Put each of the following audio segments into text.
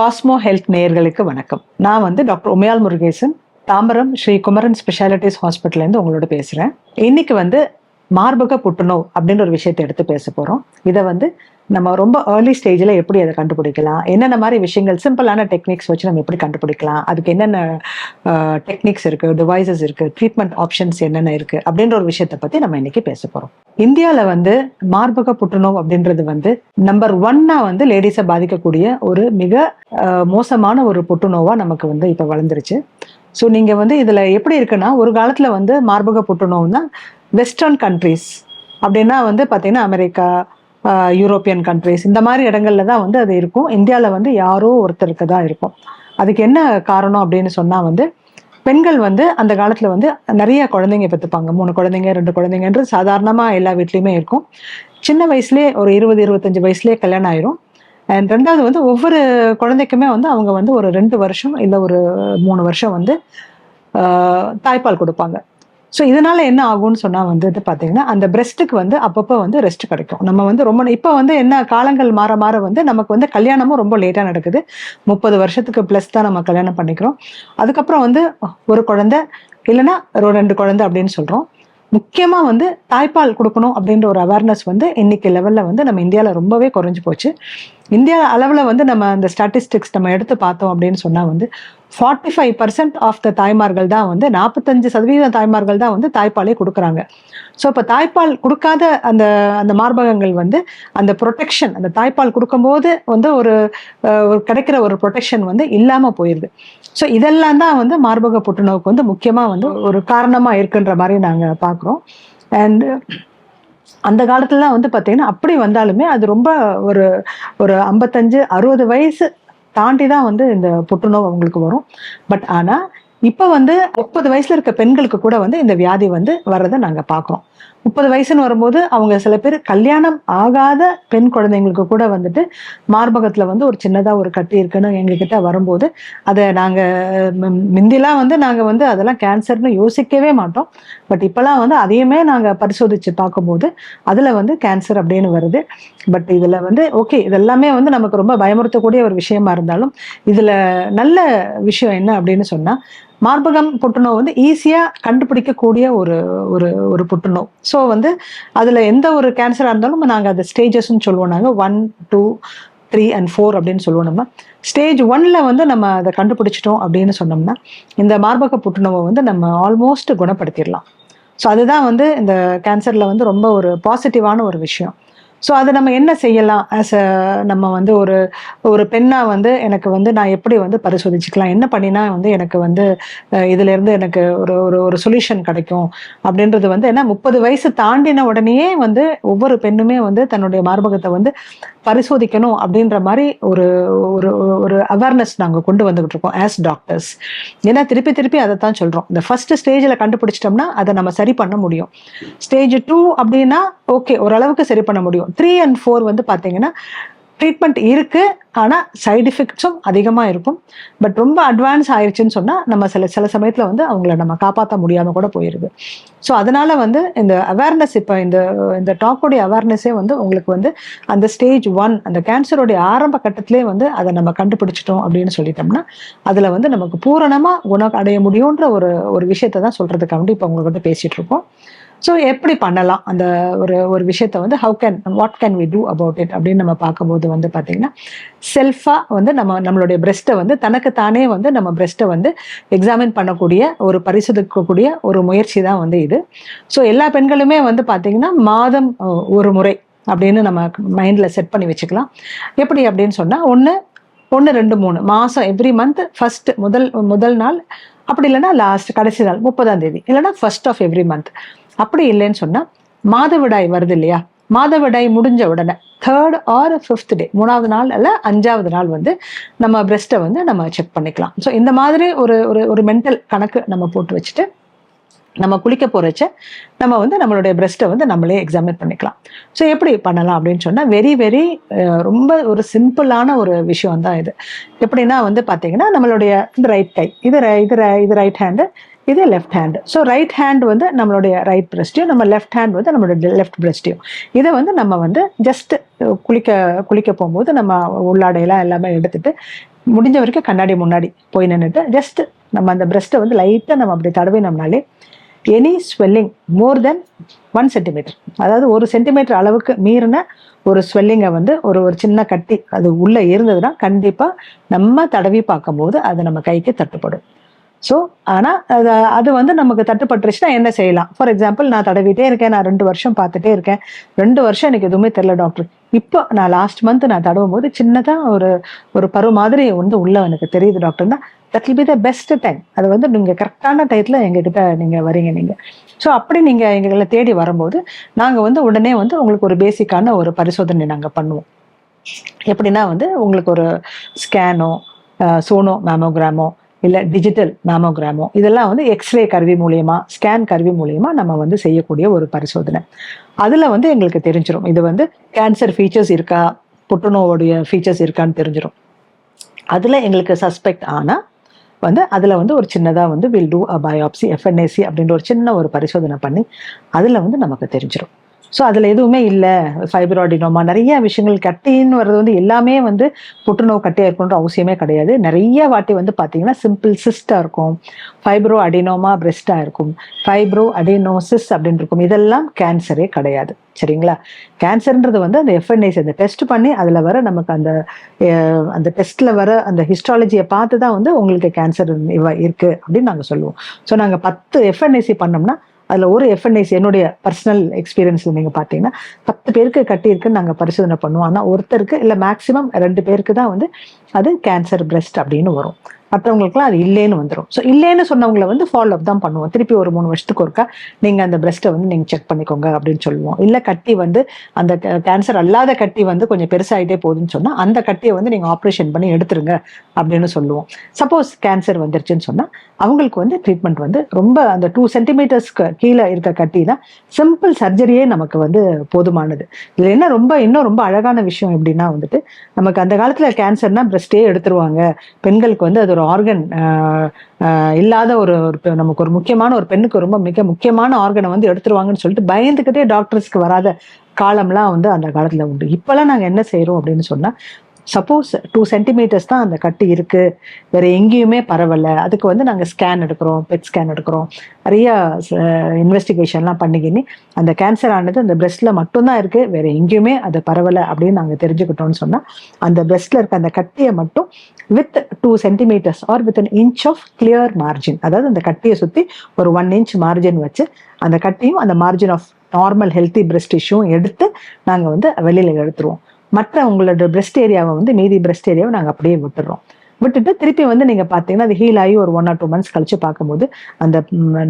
Cosmo health நேயர்களுக்கு வணக்கம். நான் டாக்டர் உமையால் முருகேசன், தாம்பரம் ஸ்ரீ குமரன் ஸ்பெஷாலிட்டிஸ் ஹாஸ்பிட்டல்லேருந்து உங்களோட பேசுகிறேன். இன்னைக்கு மார்பக புற்றுநோய் அப்படின்ற ஒரு விஷயத்தை எடுத்து பேச போகிறோம். இதை நம்ம ரொம்ப ஏர்லி ஸ்டேஜில் எப்படி அதை கண்டுபிடிக்கலாம், என்னென்ன மாதிரி விஷயங்கள், சிம்பிளான டெக்னிக்ஸ் வச்சு நம்ம எப்படி கண்டுபிடிக்கலாம், அதுக்கு என்னென்ன டெக்னிக்ஸ் இருக்குது, டிவைசஸ் இருக்குது, ட்ரீட்மெண்ட் ஆப்ஷன்ஸ் என்னென்ன இருக்குது அப்படின்ற ஒரு விஷயத்தை பற்றி நம்ம இன்னைக்கு பேச போகிறோம். இந்தியாவில் மார்பக புற்றுநோய் அப்படின்றது நம்பர் 1 லேடிஸை பாதிக்கக்கூடிய ஒரு மிக மோசமான ஒரு புற்றுநோவா நமக்கு இப்போ வளர்ந்துருச்சு. ஸோ நீங்கள் இதில் எப்படி இருக்குன்னா, ஒரு காலத்தில் மார்பக புற்றுநோய்னா வெஸ்டர்ன் கண்ட்ரீஸ் அப்படின்னா பார்த்தீங்கன்னா அமெரிக்கா, யூரோப்பியன் கண்ட்ரிஸ், இந்த மாதிரி இடங்கள்ல தான் அது இருக்கும். இந்தியாவில் யாரோ ஒருத்தருக்கு தான் இருக்கும். அதுக்கு என்ன காரணம் அப்படின்னு சொன்னால் பெண்கள் அந்த காலத்தில் நிறைய குழந்தைங்க பெற்றுப்பாங்க. 3 குழந்தைங்க 2 குழந்தைங்கன்றது சாதாரணமாக எல்லா வீட்லேயுமே இருக்கும். சின்ன வயசுலேயே ஒரு 20-25 வயசுலேயே கல்யாணம் ஆயிரும். அண்ட் ரெண்டாவது ஒவ்வொரு குழந்தைக்குமே அவங்க ஒரு 2 வருஷம் இல்லை ஒரு 3 வருஷம் தாய்ப்பால் கொடுப்பாங்க. ஸோ இதனால என்ன ஆகும்னு சொன்னால் பார்த்தீங்கன்னா அந்த பிரெஸ்ட்டுக்கு அப்பப்போ ரெஸ்ட் கிடைக்கும். நம்ம ரொம்ப இப்போ என்ன காலங்கள் மாற மாற நமக்கு கல்யாணமும் ரொம்ப லேட்டாக நடக்குது. 30 வருஷத்துக்கு ப்ளஸ் தான் நம்ம கல்யாணம் பண்ணிக்கிறோம். அதுக்கப்புறம் ஒரு குழந்தை இல்லைன்னா ஒரு 2 குழந்தை அப்படின்னு சொல்கிறோம். முக்கியமாக தாய்ப்பால் கொடுக்கணும் அப்படின்ற ஒரு அவேர்னஸ் இன்னைக்கு லெவலில் நம்ம இந்தியாவில் ரொம்பவே குறைஞ்சி போச்சு. இந்தியா அளவில் நம்ம அந்த ஸ்டாட்டிஸ்டிக்ஸ் நம்ம எடுத்து பார்த்தோம் அப்படின்னு சொன்னால் 45% ஆஃப் த தாய்மார்கள் தான் 45% தாய்மார்கள் தான் தாய்ப்பாலே கொடுக்குறாங்க. ஸோ இப்போ தாய்ப்பால் கொடுக்காத அந்த அந்த மார்பகங்கள் அந்த ப்ரொடெக்ஷன், அந்த தாய்ப்பால் கொடுக்கும்போது ஒரு கிடைக்கிற ஒரு ப்ரொடெக்ஷன் இல்லாமல் போயிடுது. ஸோ இதெல்லாம் தான் மார்பக புற்றுநோய்க்கு முக்கியமாக ஒரு காரணமாக இருக்குன்ற மாதிரி நாங்கள் பார்க்குறோம். அண்ட் அந்த காலத்துலலாம் பார்த்தீங்கன்னா அப்படி வந்தாலுமே அது ரொம்ப ஒரு 55-60 வயசு தாண்டி தான் இந்த புற்றுநோய் அவங்களுக்கு வரும். பட் ஆனால் இப்போ 30 வயசுல இருக்க பெண்களுக்கு கூட இந்த வியாதி வர்றதை நாங்கள் பார்க்குறோம். 30 வயசுன்னு வரும்போது அவங்க சில பேர் கல்யாணம் ஆகாத பெண் குழந்தைங்களுக்கு கூட மார்பகத்தில் ஒரு சின்னதாக ஒரு கட்டி இருக்குன்னு எங்ககிட்ட வரும்போது அதை நாங்கள் முந்திலாம் நாங்கள் அதெல்லாம் கேன்சர்னு யோசிக்கவே மாட்டோம். பட் இப்போலாம் அதையுமே நாங்கள் பரிசோதித்து பார்க்கும்போது அதில் கேன்சர் அப்படின்னு வருது. பட் இதில் ஓகே, இதெல்லாமே நமக்கு ரொம்ப பயமுறுத்தக்கூடிய ஒரு விஷயமா இருந்தாலும் இதில் நல்ல விஷயம் என்ன அப்படின்னு சொன்னால், மார்பகம் புற்றுநோய் ஈஸியாக கண்டுபிடிக்கக்கூடிய ஒரு ஒரு ஒரு புற்றுநோய். ஸோ அதில் எந்த ஒரு கேன்சராக இருந்தாலும் நாங்கள் அதை ஸ்டேஜஸ்ன்னு சொல்லுவோம். நாங்கள் 1, 2, 3 and 4 அப்படின்னு சொல்லுவோம். நம்ம ஸ்டேஜ் 1ல் நம்ம அதை கண்டுபிடிச்சிட்டோம் அப்படின்னு சொன்னோம்னா இந்த மார்பக புற்றுநோயை நம்ம ஆல்மோஸ்ட் குணப்படுத்திடலாம். ஸோ அதுதான் இந்த கேன்சரில் ரொம்ப ஒரு பாசிட்டிவான ஒரு விஷயம். ஸோ அதை நம்ம என்ன செய்யலாம் ஆஸ் நம்ம ஒரு ஒரு பெண்ணாக எனக்கு நான் எப்படி பரிசோதிச்சுக்கலாம், என்ன பண்ணினா எனக்கு இதிலேருந்து எனக்கு ஒரு ஒரு ஒரு சொல்யூஷன் கிடைக்கும் அப்படின்றது ஏன்னா 30 வயசு தாண்டின உடனேயே ஒவ்வொரு பெண்ணுமே தன்னுடைய மார்பகத்தை பரிசோதிக்கணும் அப்படின்ற மாதிரி ஒரு ஒரு ஒரு அவேர்னஸ் நாங்கள் கொண்டு வந்துகிட்டு இருக்கோம் ஆஸ் டாக்டர்ஸ். ஏன்னா திருப்பி அதை தான் சொல்கிறோம். இந்த ஃபர்ஸ்ட் ஸ்டேஜில் கண்டுபிடிச்சிட்டோம்னா அதை நம்ம சரி பண்ண முடியும். ஸ்டேஜ் 2 அப்படின்னா ஓகே, ஓரளவுக்கு சரி பண்ண முடியும். 3 and 4 பார்த்தீங்கன்னா ட்ரீட்மெண்ட் இருக்கு, ஆனால் சைடு எஃபெக்ட்ஸும் அதிகமாக இருக்கும். பட் ரொம்ப அட்வான்ஸ் ஆயிடுச்சுன்னு சொன்னால் நம்ம சில சமயத்தில் அவங்கள நம்ம காப்பாற்ற முடியாமல் கூட போயிடுது. ஸோ அதனால இந்த அவேர்னஸ், இப்போ இந்த டாக்கோடைய அவேர்னஸே உங்களுக்கு அந்த ஸ்டேஜ் 1 அந்த கேன்சரோடைய ஆரம்ப கட்டத்திலே அதை நம்ம கண்டுபிடிச்சிட்டோம் அப்படின்னு சொல்லிட்டோம்னா அதில் நமக்கு பூரணமாக குணம் அடைய முடியுன்ற ஒரு விஷயத்தை தான் சொல்கிறதுக்காக இப்போ உங்கள்கிட்ட பேசிகிட்டு இருக்கோம். ஸோ எப்படி பண்ணலாம் அந்த ஒரு விஷயத்த what can we do about it அப்படின்னு நம்ம பார்க்கும்போது பார்த்தீங்கன்னா செல்ஃபாக நம்மளுடைய பிரெஸ்ட்டை தனக்கு தானே நம்ம பிரெஸ்ட்டை எக்ஸாமின் பண்ணக்கூடிய ஒரு பரிசோதிக்கக்கூடிய ஒரு முயற்சி தான் இது. ஸோ எல்லா பெண்களுமே பார்த்தீங்கன்னா மாதம் ஒரு முறை அப்படின்னு நம்ம மைண்டில் செட் பண்ணி வச்சுக்கலாம். எப்படி அப்படின்னு சொன்னால் 1, 2, 3 மாதம் எவ்ரி மந்த் ஃபர்ஸ்ட் முதல் நாள், அப்படி இல்லைன்னா லாஸ்ட் கடைசி நாள் 30ஆம் தேதி, இல்லைன்னா ஃபர்ஸ்ட் ஆஃப் எவ்ரி மந்த். அப்படி இல்லைன்னு சொன்னா மாதவிடாய் வருது இல்லையா, மாதவிடாய் முடிஞ்ச உடனே 3rd or 5th டே, 3வது நாள் அல்ல 5வது நாள் நம்ம பிரெஸ்ட்டை நம்ம செக் பண்ணிக்கலாம். ஸோ இந்த மாதிரி ஒரு ஒரு மென்டல் கணக்கு நம்ம போட்டு வச்சுட்டு நம்ம குளிக்க போறச்ச நம்ம நம்மளுடைய பிரெஸ்ட்டை நம்மளே எக்ஸாமின் பண்ணிக்கலாம். ஸோ எப்படி பண்ணலாம் அப்படின்னு சொன்னால் வெரி ரொம்ப ஒரு சிம்பிளான ஒரு விஷயம் தான் இது. எப்படின்னா பார்த்தீங்கன்னா நம்மளுடைய இந்த ரைட் கை, இது ரைட் ஹேண்டு, இது left hand. So right hand நம்மளுடைய ரைட் பிரெஸ்ட்டையும், நம்ம லெஃப்ட் ஹேண்ட் நம்மளுடைய லெஃப்ட் பிரெஸ்ட்டையும், இதை நம்ம ஜஸ்ட் குளிக்க போகும்போது நம்ம உள்ளாடையெல்லாம் எல்லாமே எடுத்துட்டு முடிஞ்ச வரைக்கும் கண்ணாடி முன்னாடி போய் நின்றுட்டு ஜஸ்ட் நம்ம அந்த பிரஸ்ட்டை வந்து லைட்டாக நம்ம அப்படி தடவினோம்னாலே எனி ஸ்வெல்லிங் மோர் தென் 1 சென்டிமீட்டர், அதாவது 1 சென்டிமீட்டர் அளவுக்கு மீறின ஒரு ஸ்வெல்லிங்கை வந்து ஒரு சின்ன கட்டி அது உள்ளே இருந்ததுன்னா கண்டிப்பாக நம்ம தடவி பார்க்கும்போது அது நம்ம கைக்கு தட்டுப்படும். ஸோ ஆனால் அது வந்து நமக்கு தட்டுப்பட்டுருச்சுன்னா என்ன செய்யலாம்? ஃபார் எக்ஸாம்பிள், நான் தடவிட்டே இருக்கேன், நான் 2 வருஷம் பார்த்துட்டே இருக்கேன், 2 வருஷம் எனக்கு எதுவுமே தெரியல டாக்டர், இப்போ நான் லாஸ்ட் மந்த் நான் தடவும் போது சின்னதாக ஒரு பரு மாதிரி வந்து உள்ள எனக்கு தெரியுது டாக்டர்னா, that will be the best time. அது வந்து நீங்கள் கரெக்டான டயத்தில் எங்ககிட்ட நீங்கள் வரீங்க நீங்கள். ஸோ அப்படி நீங்கள் எங்களை தேடி வரும்போது நாங்கள் வந்து உடனே வந்து உங்களுக்கு ஒரு பேசிக்கான ஒரு பரிசோதனை நாங்கள் பண்ணுவோம். எப்படின்னா வந்து உங்களுக்கு ஒரு ஸ்கேனோ, சோனோ மேமோகிராமோ, இல்லை டிஜிட்டல் மேமோகிராமோ, இதெல்லாம் வந்து எக்ஸ்ரே கருவி மூலியமா, ஸ்கேன் கருவி மூலியமா நம்ம வந்து செய்யக்கூடிய ஒரு பரிசோதனை. அதில் வந்து எங்களுக்கு தெரிஞ்சிடும் இது வந்து கேன்சர் ஃபீச்சர்ஸ் இருக்கா, புற்றுநோவுடைய ஃபீச்சர்ஸ் இருக்கான்னு தெரிஞ்சிடும். அதில் எங்களுக்கு சஸ்பெக்ட் ஆனால் வந்து அதில் வந்து ஒரு சின்னதாக வந்து will do a biopsy, FNAC அப்படின்ற ஒரு சின்ன ஒரு பரிசோதனை பண்ணி அதில் வந்து நமக்கு தெரிஞ்சிடும். ஸோ அதில் எதுவுமே இல்லை, ஃபைப்ரோ அடினோமா, நிறைய விஷயங்கள் கட்டின்னு வர்றது வந்து எல்லாமே வந்து புற்றுநோய் கட்டியாக இருக்கணுன்ற அவசியமே கிடையாது. நிறைய வாட்டி வந்து பார்த்தீங்கன்னா சிம்பிள் சிஸ்டாக இருக்கும், ஃபைப்ரோ அடினோமா பிரெஸ்டாக இருக்கும், ஃபைப்ரோ அடினோசிஸ் அப்படின்னு இருக்கும். இதெல்லாம் கேன்சரே கிடையாது. சரிங்களா? கேன்சர்ன்றது வந்து அந்த எஃப்என்ஏசி அந்த டெஸ்ட் பண்ணி அதில் வர நமக்கு அந்த டெஸ்ட்டில் வர அந்த ஹிஸ்டாலஜியை பார்த்து தான் வந்து உங்களுக்கு கேன்சர் இருக்குது அப்படின்னு நாங்கள் சொல்லுவோம். ஸோ நாங்கள் 10 எஃப்என்ஏசி பண்ணோம்னா அதில் ஒரு எஃப்என்ஐசி என்னுடைய பர்சனல் எக்ஸ்பீரியன்ஸில் நீங்கள் பார்த்தீங்கன்னா 10 பேருக்கு கட்டியிருக்குன்னு நாங்கள் பரிசோதனை பண்ணுவோம். ஆனால் ஒருத்தருக்கு இல்லை மேக்ஸிமம் 2 பேருக்கு தான் வந்து அது கேன்சர் பிரெஸ்ட் அப்படின்னு வரும். மற்றவங்களுக்குலாம் அது இல்லைன்னு வந்துடும். ஸோ இல்லைன்னு சொன்னவங்களை வந்து ஃபாலோ அப் தான் பண்ணுவோம். திருப்பி ஒரு 3 வருஷத்துக்கு ஒருக்கா நீங்கள் அந்த பிரெஸ்ட்டை வந்து நீங்கள் செக் பண்ணிக்கோங்க அப்படின்னு சொல்லுவோம். இல்லை கட்டி வந்து அந்த கேன்சர் அல்லாத கட்டி வந்து கொஞ்சம் பெருசாகிட்டே போகுதுன்னு சொன்னால் அந்த கட்டியை வந்து நீங்கள் ஆப்ரேஷன் பண்ணி எடுத்துருங்க அப்படின்னு சொல்லுவோம். சப்போஸ் கேன்சர் வந்துருச்சுன்னு சொன்னால் அவங்களுக்கு வந்து ட்ரீட்மெண்ட் வந்து ரொம்ப அந்த 2 சென்டிமீட்டர்ஸ்க்கு கீழே இருக்க கட்டினா சிம்பிள் சர்ஜரியே நமக்கு வந்து போதுமானது. இதில் என்ன இன்னும் ரொம்ப அழகான விஷயம் எப்படின்னா வந்துட்டு, நமக்கு அந்த காலத்தில் கேன்சர்னா பிரெஸ்டே எடுத்துருவாங்க, பெண்களுக்கு வந்து அது ஒரு ஆர்கன் இல்லாத நமக்கு ஒரு முக்கியமான ஒரு பெண்ணுக்கு ரொம்ப மிக முக்கியமான ஆர்கனை வந்து எடுத்துருவாங்கன்னு சொல்லிட்டு பயந்துக்கிட்டே டாக்டர்ஸ்க்கு வராத காலம்லாம் வந்து அந்த காலத்தில் உண்டு. இப்போல்லாம் நாங்கள் என்ன செய்கிறோம் அப்படின்னு சொன்னால், சப்போஸ் 2 சென்டிமீட்டர்ஸ் தான் அந்த கட்டி இருக்கு, வேற எங்கேயுமே பரவல, அதுக்கு வந்து நாங்கள் ஸ்கேன் எடுக்கிறோம், பெட் ஸ்கேன் எடுக்கிறோம், நிறைய இன்வெஸ்டிகேஷன்லாம் பண்ணிக்கின்னு அந்த கேன்சர் ஆனது அந்த பிரெஸ்ட்ல மட்டும்தான் இருக்கு, வேற எங்கேயுமே அது பரவலை அப்படின்னு நாங்கள் தெரிஞ்சுக்கிட்டோம்னு சொன்னால் அந்த பிரெஸ்ட்ல இருக்க அந்த கட்டியை மட்டும் with 2 centimetres or with an inch of clear margin, அதாவது அந்த கட்டியை சுற்றி ஒரு 1 inch மார்ஜின் வச்சு அந்த கட்டியும் அந்த margin of normal healthy breast டிஷ்யூவும் எடுத்து நாங்கள் வந்து வெளியில் எடுத்துருவோம். மற்ற உங்களோட பிரெஸ்ட் ஏரியாவை வந்து மீதி பிரெஸ்ட் ஏரியாவை நாங்கள் அப்படியே விட்டுடுறோம். விட்டுட்டு திருப்பி வந்து நீங்கள் பார்த்தீங்கன்னா அது ஹீல் ஆகி ஒரு 1 or 2 months கழிச்சு பார்க்கும்போது அந்த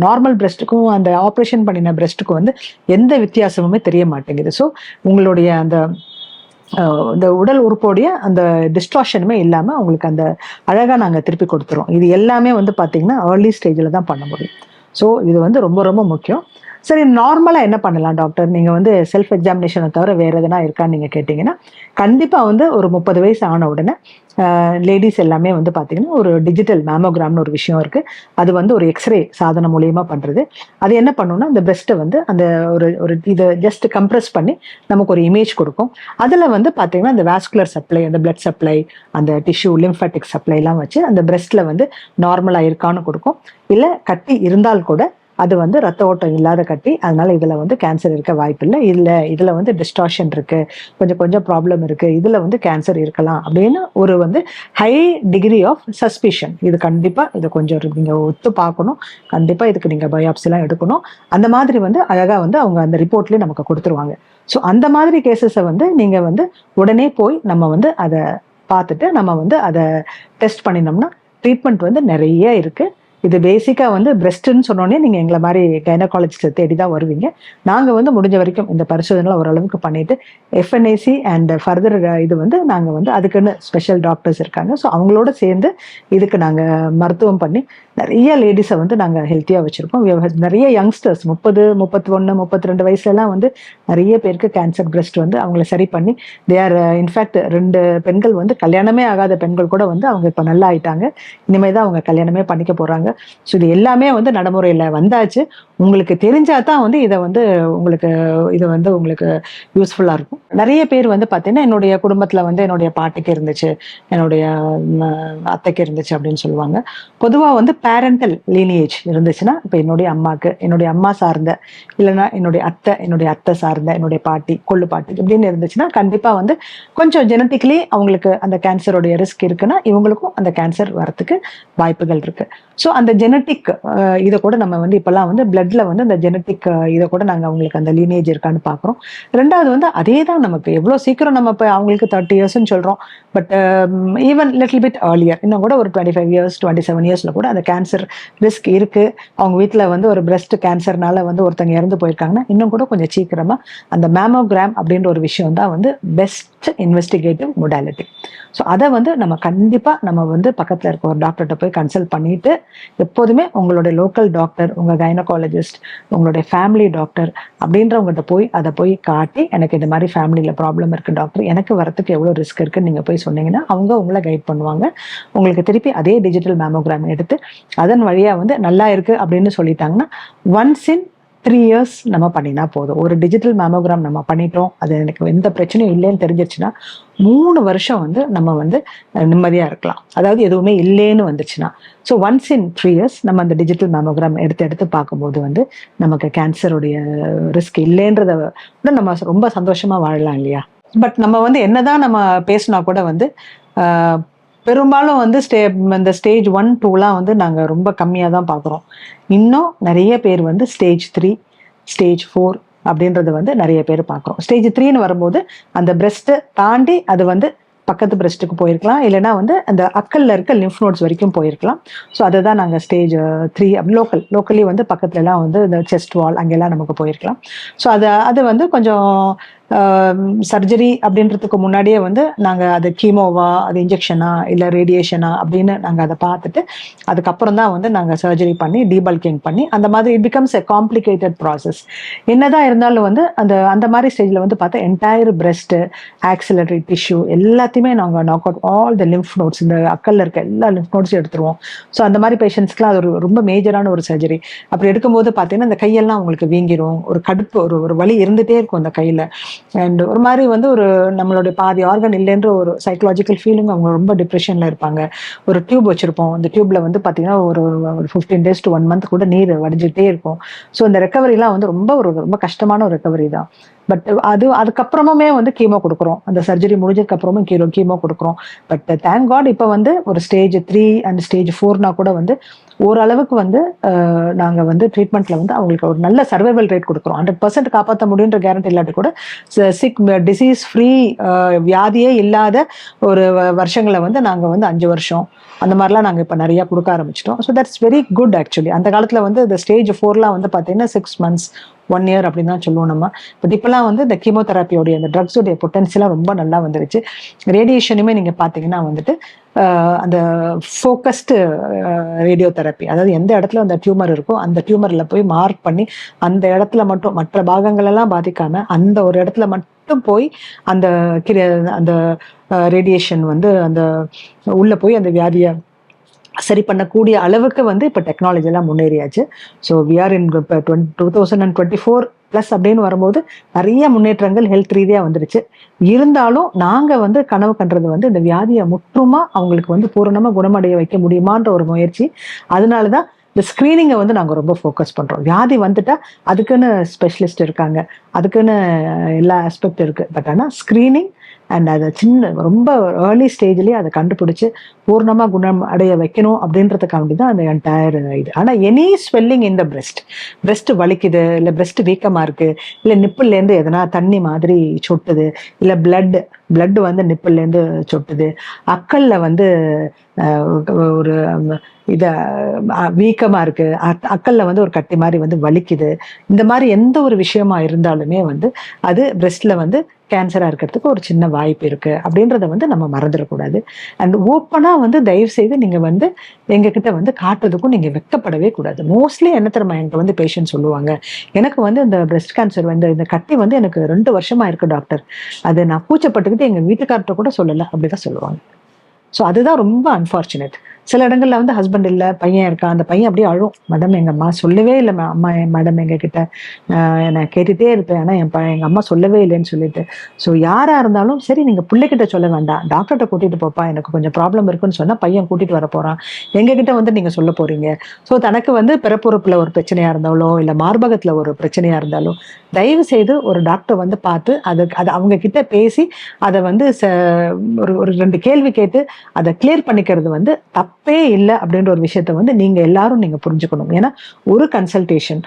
நார்மல் பிரெஸ்ட்டுக்கும் அந்த ஆப்ரேஷன் பண்ணின பிரெஸ்ட்டுக்கும் வந்து எந்த வித்தியாசமுமே தெரிய மாட்டேங்குது. ஸோ உங்களுடைய இந்த உடல் உறுப்போடைய அந்த டிஸ்ட்ராக்ஷனுமே இல்லாமல் உங்களுக்கு அந்த அழகாக நாங்கள் திருப்பி கொடுத்துருவோம். இது எல்லாமே வந்து பார்த்தீங்கன்னா ஏர்லி ஸ்டேஜில் தான் பண்ண முடியும். ஸோ இது வந்து ரொம்ப ரொம்ப முக்கியம். சரி, நார்மலாக என்ன பண்ணலாம் டாக்டர், நீங்கள் வந்து செல்ஃப் எக்ஸாமினேஷனை தவிர வேறு எதுனா இருக்கான்னு நீங்கள் கேட்டிங்கன்னா, கண்டிப்பாக வந்து ஒரு 30 வயசு ஆன உடனே லேடிஸ் எல்லாமே வந்து பார்த்தீங்கன்னா ஒரு டிஜிட்டல் மேமோகிராம்னு ஒரு விஷயம் இருக்குது. அது வந்து ஒரு எக்ஸ்ரே சாதனம் மூலியமாக பண்ணுறது. அது என்ன பண்ணுன்னா அந்த பிரெஸ்ட்டை வந்து அந்த ஒரு இதை ஜஸ்ட் கம்ப்ரெஸ் பண்ணி நமக்கு ஒரு இமேஜ் கொடுக்கும். அதில் வந்து பார்த்தீங்கன்னா அந்த வாஸ்குலர் சப்ளை, அந்த பிளட் சப்ளை, அந்த டிஷ்யூ லிம்ஃபேட்டிக் சப்ளைலாம் வச்சு அந்த பிரெஸ்ட்டில் வந்து நார்மலாக இருக்கான்னு கொடுக்கும். இல்லை கட்டி இருந்தால் கூட அது வந்து ரத்த ஓட்டம் இல்லாத கட்டி, அதனால இதில் வந்து கேன்சர் இருக்க வாய்ப்பில்லை, இல்லை இதில் வந்து டிஸ்டார்ஷன் இருக்குது, கொஞ்சம் ப்ராப்ளம் இருக்குது, இதில் வந்து கேன்சர் இருக்கலாம் அப்படின்னு ஒரு வந்து ஹை டிகிரி ஆஃப் சஸ்பிஷன். இது கண்டிப்பாக இதை கொஞ்சம் நீங்கள் ஒத்து பார்க்கணும், கண்டிப்பாக இதுக்கு நீங்கள் பயாப்சிலாம் எடுக்கணும். அந்த மாதிரி வந்து அழகாக வந்து அவங்க அந்த ரிப்போர்ட்லேயே நமக்கு கொடுத்துருவாங்க. ஸோ அந்த மாதிரி கேசஸை வந்து நீங்கள் வந்து உடனே போய் நம்ம வந்து அதை பார்த்துட்டு நம்ம வந்து அதை டெஸ்ட் பண்ணினோம்னா ட்ரீட்மெண்ட் வந்து நிறைய இருக்குது. இது பேசிக்காக வந்து பிரெஸ்ட்டுன்னு சொன்னோன்னே நீங்கள் எங்களை மாதிரி கைனகாலஜிஸ்ட்டை தேடி தான் வருவீங்க. நாங்கள் வந்து முடிஞ்ச வரைக்கும் இந்த பரிசோதனை ஓரளவுக்கு பண்ணிவிட்டு எஃப்என்ஏசி அண்ட் ஃபர்தர் இது வந்து நாங்கள் வந்து அதுக்குன்னு ஸ்பெஷல் டாக்டர்ஸ் இருக்காங்க. ஸோ அவங்களோட சேர்ந்து இதுக்கு நாங்கள் மருத்துவம் பண்ணி நிறைய லேடிஸை வந்து நாங்கள் ஹெல்த்தியாக வச்சுருக்கோம். நிறைய யங்ஸ்டர்ஸ் 30, 31, 32 வயசுலலாம் வந்து நிறைய பேருக்கு கேன்சர் பிரெஸ்ட் வந்து அவங்கள சரி பண்ணி தே ஆர் இன்ஃபேக்ட் 2 பெண்கள் வந்து கல்யாணமே ஆகாத பெண்கள் கூட வந்து அவங்க இப்போ நல்லா ஆயிட்டாங்க. இனிமேல் தான் அவங்க கல்யாணமே பண்ணிக்க போகிறாங்க. சொல்லுவாங்க. ஸோ இது எல்லாமே வந்து நடைமுறையில் வந்தாச்சு. உங்களுக்கு தெரிஞ்சா தான் வந்து இதை வந்து உங்களுக்கு இது வந்து உங்களுக்கு யூஸ்ஃபுல்லாக இருக்கும். நிறைய பேர் வந்து பார்த்தீங்கன்னா என்னுடைய குடும்பத்தில் வந்து என்னுடைய பாட்டிக்கு இருந்துச்சு, என்னுடைய அத்தைக்கு இருந்துச்சு அப்படின்னு சொல்லுவாங்க. பொதுவாக வந்து பேரண்டல் லீனியேஜ் இருந்துச்சுன்னா, இப்போ என்னுடைய அம்மாவுக்கு என்னுடைய அம்மா சார்ந்த, இல்லைன்னா என்னுடைய அத்தை சார்ந்த, என்னுடைய பாட்டி கொள்ளு பாட்டி இப்படின்னு இருந்துச்சுன்னா கண்டிப்பாக வந்து கொஞ்சம் ஜெனட்டிக்கலி அவங்களுக்கு அந்த கேன்சருடைய ரிஸ்க் இருக்குன்னா இவங்களுக்கும் அந்த கேன்சர் வரத்துக்கு வாய்ப்புகள் இருக்கு. ஸோ அந்த ஜெனட்டிக் இதை கூட நம்ம வந்து இப்போல்லாம் வந்து பிளட்ல வந்து அந்த ஜெனட்டிக் இதை கூட நாங்கள் அவங்களுக்கு அந்த லீனேஜ் இருக்கான்னு பார்க்குறோம். ரெண்டாவது வந்து அதே தான் நமக்கு எவ்வளோ சீக்கிரம் நம்ம இப்போ அவங்களுக்கு 30 இயர்ஸ்ன்னு சொல்கிறோம். But even little bit earlier இன்னும் கூட ஒரு 25 இயர்ஸ் 27 இயர்ஸில் கூட அந்த கேன்சர் ரிஸ்க் இருக்கு. அவங்க வீட்டில் வந்து ஒரு பிரெஸ்ட் கேன்சர்னால வந்து ஒருத்தங்க இறந்து போயிருக்காங்கன்னா இன்னும் கூட கொஞ்சம் சீக்கிரமா அந்த மேமோகிராம் அப்படின்ற ஒரு விஷயம் தான் வந்து பெஸ்ட் இன்வெஸ்டிகேட்டிவ் மொடாலிட்டி. ஸோ அதை வந்து நம்ம கண்டிப்பாக நம்ம வந்து பக்கத்தில் இருக்க ஒரு டாக்டர்கிட்ட போய் கன்சல்ட் பண்ணிட்டு எப்போதுமே உங்களுடைய லோக்கல் டாக்டர், உங்கள் கைனகாலஜிஸ்ட், உங்களுடைய ஃபேமிலி டாக்டர் அப்படின்றவங்ககிட்ட போய் அதை போய் காட்டி எனக்கு இந்த மாதிரி ஃபேமிலியில் ப்ராப்ளம் இருக்குது டாக்டர், எனக்கு வரத்துக்கு எவ்வளோ ரிஸ்க் இருக்குன்னு நீங்கள் போய் சொன்னீங்கன்னா அவங்க உங்களை கைட் பண்ணுவாங்க. உங்களுக்கு திருப்பி அதே டிஜிட்டல் மேமோகிராம் எடுத்து அதன் வழியாக வந்து நல்லா இருக்குது அப்படின்னு சொல்லிட்டாங்கன்னா ஒன்ஸ் இன் 3 இயர்ஸ் நம்ம பண்ணினா போதும். ஒரு டிஜிட்டல் மேமோகிராம் நம்ம பண்ணிட்டோம், அது எனக்கு எந்த பிரச்சனையும் இல்லைன்னு தெரிஞ்சிருச்சுன்னா 3 வருஷம் வந்து நம்ம வந்து நிம்மதியாக இருக்கலாம். அதாவது எதுவுமே இல்லைன்னு வந்துச்சுன்னா. ஸோ ஒன்ஸ் இன் 3 இயர்ஸ் நம்ம அந்த டிஜிட்டல் மேமோகிராம் எடுத்து பார்க்கும்போது வந்து நமக்கு கேன்சருடைய ரிஸ்க் இல்லைன்றத விட நம்ம ரொம்ப சந்தோஷமாக வாழலாம் இல்லையா? பட் நம்ம வந்து என்னதான் நம்ம பேசினா கூட வந்து பெரும்பாலும் வந்து இந்த ஸ்டேஜ் 1, 2லாம் வந்து நாங்கள் ரொம்ப கம்மியாக தான் பார்க்குறோம். இன்னும் நிறைய பேர் வந்து ஸ்டேஜ் 3, ஸ்டேஜ் 4 அப்படின்றது வந்து நிறைய பேர் பார்க்குறோம். ஸ்டேஜ் 3ன்னு வரும்போது அந்த பிரெஸ்ட்டை தாண்டி அது வந்து பக்கத்து பிரெஸ்ட்டுக்கு போயிருக்கலாம், இல்லைன்னா வந்து அந்த அக்கல்ல இருக்க லிம்ஃப் நோட்ஸ் வரைக்கும் போயிருக்கலாம். ஸோ அதை தான் நாங்கள் ஸ்டேஜ் 3 லோக்கலி வந்து பக்கத்துலலாம் வந்து இந்த செஸ்ட் வால் அங்கெல்லாம் நமக்கு போயிருக்கலாம். ஸோ அது வந்து கொஞ்சம் சர்ஜரி அப்படின்றதுக்கு முன்னாடியே வந்து நாங்கள் அது கீமோவா, அது இன்ஜெக்ஷனா, இல்லை ரேடியேஷனா அப்படின்னு நாங்கள் அதை பார்த்துட்டு அதுக்கப்புறம் தான் வந்து நாங்கள் சர்ஜரி பண்ணி டீபல்கிங் பண்ணி அந்த மாதிரி it becomes a complicated process. என்னதான் இருந்தாலும் வந்து அந்த மாதிரி ஸ்டேஜில் வந்து பார்த்தா என்டையர் பிரெஸ்ட், ஆக்சிலரி டிஷ்யூ எல்லாத்தையுமே நாங்கள் knock out all the lymph notes, இந்த அக்கல்ல இருக்க எல்லா லிம்ஃப் நோட்ஸும் எடுத்துருவோம். ஸோ அந்த மாதிரி பேஷண்ட்ஸ்க்குலாம் அது ரொம்ப மேஜரான ஒரு சர்ஜரி. அப்படி எடுக்கும்போது பார்த்தீங்கன்னா அந்த கையெல்லாம் அவங்களுக்கு வீங்கிரும், ஒரு கடுப்பு, ஒரு வலி இருந்துகிட்டே இருக்கும் அந்த கையில். அண்ட் ஒரு மாதிரி வந்து ஒரு நம்மளுடைய பாதி ஆர்கன் இல்லைன்ற ஒரு சைக்கலாஜிக்கல் ஃபீலிங், அவங்க ரொம்ப டிப்ரெஷனில் இருப்பாங்க. ஒரு டியூப் வச்சுருப்போம், அந்த டியூப்பில் வந்து பார்த்தீங்கன்னா ஒரு 15 days to 1 month கூட நீர் வடிஞ்சிட்டே இருக்கும். ஸோ இந்த ரெக்கவரிலாம் வந்து ரொம்ப கஷ்டமான ஒரு ரெக்கவரி தான். பட் அதுக்கப்புறமுமே வந்து கீமோ கொடுக்குறோம், அந்த சர்ஜரி முடிஞ்சதுக்கு அப்புறமும் கீமோ கொடுக்குறோம். பட் தேங்க் காட் இப்போ வந்து ஒரு ஸ்டேஜ் 3 அண்ட் ஸ்டேஜ் 4னா கூட வந்து ஓரளவுக்கு வந்து நாங்கள் வந்து ட்ரீட்மெண்ட்ல வந்து அவங்களுக்கு ஒரு நல்ல சர்வைவல் ரேட் கொடுக்குறோம். 100% காப்பாற்ற முடியுன்ற கேரண்டி இல்லாட்டி கூட டிசீஸ் ஃப்ரீ, வியாதியே இல்லாத ஒரு வருஷங்களை வந்து நாங்கள் வந்து 5 வருஷம் அந்த மாதிரிலாம் நாங்கள் இப்போ நிறையா கொடுக்க ஆரம்பிச்சிட்டோம். So that's very good actually. அந்த காலத்தில் வந்து இந்த ஸ்டேஜ் 4லாம் வந்து பார்த்தீங்கன்னா 6 months 1 year அப்படின்னு தான் சொல்லுவோம் நம்ம. பட் இப்போலாம் வந்து இந்த கீமோதெராப்பியோடைய அந்த ட்ரக்ஸோடைய பொட்டன்ஷியலாக ரொம்ப நல்லா வந்துருச்சு. ரேடியேஷனுமே நீங்கள் பார்த்தீங்கன்னா வந்துட்டு அந்த ஃபோக்கஸ்டு ரேடியோ தெரப்பி, அதாவது எந்த இடத்துல அந்த டியூமர் இருக்கோ அந்த டியூமரில் போய் மார்க் பண்ணி அந்த இடத்துல மட்டும், மற்ற பாகங்களெல்லாம் பாதிக்காம அந்த ஒரு இடத்துல மட்டும் போய் அந்த அந்த ரேடியேஷன் வந்து அந்த உள்ள போய் அந்த வியாதியை சரி பண்ணக்கூடிய அளவுக்கு வந்து இப்போ டெக்னாலஜி எல்லாம் முன்னேறியாச்சு. So we are in 2024 plus அப்படின்னு வரும்போது நிறைய முன்னேற்றங்கள் ஹெல்த் ரீதியாக வந்துருச்சு. இருந்தாலும் நாங்கள் வந்து கனவு கண்டுறது வந்து இந்த வியாதியை முற்றுமா அவங்களுக்கு வந்து பூரணமாக குணமடைய வைக்க முடியுமான்ற ஒரு முயற்சி. அதனால தான் இந்த ஸ்க்ரீனிங்கை வந்து நாங்கள் ரொம்ப ஃபோக்கஸ் பண்ணுறோம். வியாதி வந்துட்டா அதுக்குன்னு ஸ்பெஷலிஸ்ட் இருக்காங்க, அதுக்குன்னு எல்லா ஆஸ்பெக்ட் இருக்குது. பட் ஆனால் ஸ்க்ரீனிங் அண்ட் அதை ரொம்ப ஏர்லி ஸ்டேஜ்லேயே அதை கண்டுபிடிச்சி பூர்ணமாக குணம் அடைய வைக்கணும் அப்படின்றதுக்காண்டி தான் அந்த என்டையர் இது. ஆனால் எனி ஸ்வெல்லிங் இந்த பிரெஸ்ட் வலிக்குது, இல்லை பிரெஸ்ட் வீக்கமாக இருக்குது, இல்லை நிப்பிள்லேருந்து எதனா தண்ணி மாதிரி சொட்டுது, இல்லை பிளட் வந்து நிப்பிள்லேருந்து சொட்டுது, அக்கல்ல வந்து ஒரு வீக்கமாக இருக்குது, அக்கல்ல வந்து ஒரு கட்டி மாதிரி வந்து வலிக்குது, இந்த மாதிரி எந்த ஒரு விஷயமா இருந்தாலுமே வந்து அது பிரெஸ்ட்ல வந்து கேன்சராக இருக்கிறதுக்கு ஒரு சின்ன வாய்ப்பு இருக்குது அப்படின்றத வந்து நம்ம மறந்துடக்கூடாது. அண்ட் ஓப்பனாக வந்து தயவு செய்து நீங்கள் வந்து எங்ககிட்ட வந்து காட்டுறதுக்கும் நீங்கள் வெக்கப்படவே கூடாது. மோஸ்ட்லி என்ன தெரியுமா என்கிட்ட வந்து பேஷண்ட் சொல்லுவாங்க, எனக்கு வந்து இந்த பிரெஸ்ட் கேன்சர் வந்து இந்த கட்டி வந்து எனக்கு 2 வருஷமா இருக்குது டாக்டர், அது நான் கூச்சப்பட்டுக்கிட்டு எங்கள் வீட்டுக்கார்ட்ட கூட சொல்லலை அப்படிதான் சொல்லுவாங்க. ஸோ அதுதான் ரொம்ப அன்ஃபார்ச்சுனேட். சில இடங்கள்ல வந்து ஹஸ்பண்ட் இல்லை, பையன் இருக்கா, அந்த பையன் அப்படியே அழும், மேடம் எங்க அம்மா சொல்லவே இல்லை, அம்மா மேடம் எங்க கிட்ட நான் கேட்டுட்டே இருப்பேன், ஆனா எங்க அம்மா சொல்லவே இல்லைன்னு சொல்லிட்டு. ஸோ யாரா இருந்தாலும் சரி, நீங்க பிள்ளைகிட்ட சொல்ல வேண்டாம், டாக்டர்கிட்ட கூட்டிட்டு போப்பா, எனக்கு கொஞ்சம் ப்ராப்ளம் இருக்குன்னு சொன்னா பையன் கூட்டிட்டு வர போறான், எங்க கிட்ட வந்து நீங்க சொல்ல போறீங்க. ஸோ தனக்கு வந்து பிறப்புறுப்புல ஒரு பிரச்சனையா இருந்தாலோ இல்ல மார்பகத்துல ஒரு பிரச்சனையா இருந்தாலோ தயவு செய்து ஒரு டாக்டர் வந்து பார்த்து அது அவங்க கிட்ட பேசி அதை வந்து ஒரு ஒரு 2 கேள்வி கேட்டு அதை கிளியர் பண்ணிக்கிறது வந்து தப்பே இல்லை அப்படின்ற ஒரு விஷயத்த வந்து நீங்க எல்லாரும் நீங்க புரிஞ்சுக்கணும். ஏன்னா ஒரு கன்சல்டேஷன்,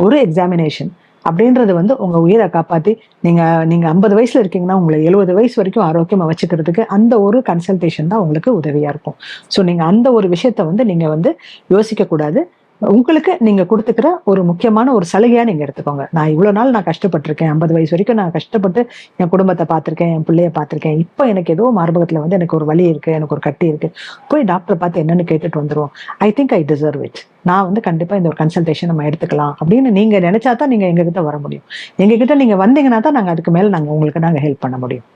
ஒரு எக்ஸாமினேஷன் அப்படின்றது வந்து உங்க உயிரை காப்பாத்தி நீங்க நீங்க 50 வயசுல இருக்கீங்கன்னா உங்களை 70 வயசு வரைக்கும் ஆரோக்கியமா வச்சுக்கிறதுக்கு அந்த ஒரு கன்சல்டேஷன் தான் உங்களுக்கு உதவியா இருக்கும். ஸோ நீங்க அந்த ஒரு விஷயத்த வந்து நீங்க வந்து யோசிக்க கூடாது. உங்களுக்கு நீங்க குடுத்துக்கிற ஒரு முக்கியமான ஒரு சலுகையா நீங்க எடுத்துக்கோங்க. நான் இவ்வளவு நாள் நான் கஷ்டப்பட்டுருக்கேன். 50 வயசு வரைக்கும் நான் கஷ்டப்பட்டு என் குடும்பத்த பார்த்துருக்கேன், என் பிள்ளைய பார்த்துருக்கேன். இப்ப எனக்கு ஏதோ மார்பகத்துல வந்து எனக்கு ஒரு வலி இருக்கு, எனக்கு ஒரு கட்டி இருக்கு. போய் டாக்டர பார்த்து என்னன்னு கேட்டுட்டு வந்துருவோம். I think I deserve it. நான் வந்து கண்டிப்பா இந்த ஒரு கன்சல்டேஷன் நம்ம எடுத்துக்கலாம் அப்படின்னு நீங்க நினைச்சா தான் நீங்க எங்ககிட்ட வர முடியும். எங்ககிட்ட நீங்க வந்தீங்கன்னா தான் நாங்க அதுக்கு மேல நாங்க உங்களுக்கு ஹெல்ப் பண்ண முடியும்.